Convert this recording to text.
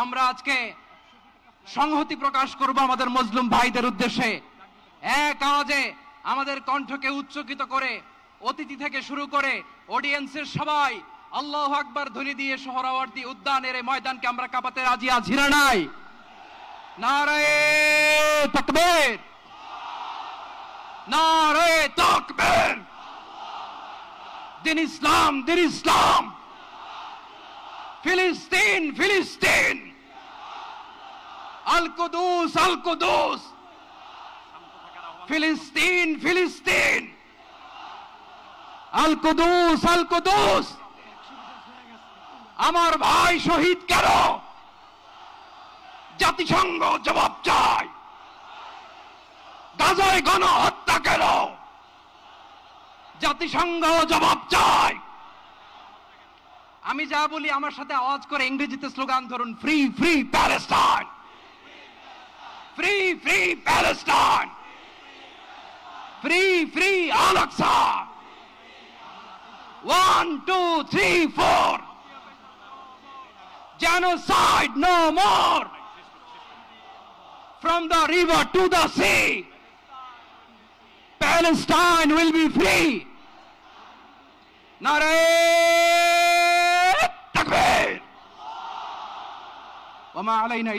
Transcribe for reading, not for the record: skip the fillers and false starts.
আমরা আজকে সংহতি প্রকাশ করব আমাদের মুসলিম ভাইদের উদ্দেশ্যে। এক আওয়াজে আমাদের কণ্ঠকে উচ্চকিত করে অতিথি থেকে শুরু করে অডিয়েন্সের সবাই আল্লাহু আকবার ধ্বনি দিয়ে সোহরাওয়ার্দী উদ্যানের এই ময়দানকে আমরা কাঁপাতে রাজি আছি না নাই? নারায়ে তাকবীর, নারায়ে তাকবীর। দিন ইসলাম, দিন ইসলাম। ফিলিস্তিন, ফিলিস্তিন। আল কুদুস, আল কুদুস। ফিলিস্তিন, ফিলিস্তিন। আল কুদুস, আল কুদুস। আমার ভাই শহীদ কেন? জাতিসংঘ জবাব চায়। গাজায় গণহত্যা কেন? জাতিসংঘ জবাব চায়। আমি যা বলি আমার সাথে আওয়াজ করে ইংরেজিতে স্লোগান ধরুন, free free Palestine, free free Palestine, free free Al Aqsa. 1 2 3 4, genocide no more. From the river to the sea, Palestine will be free. Nare takbir. Wa ma alayna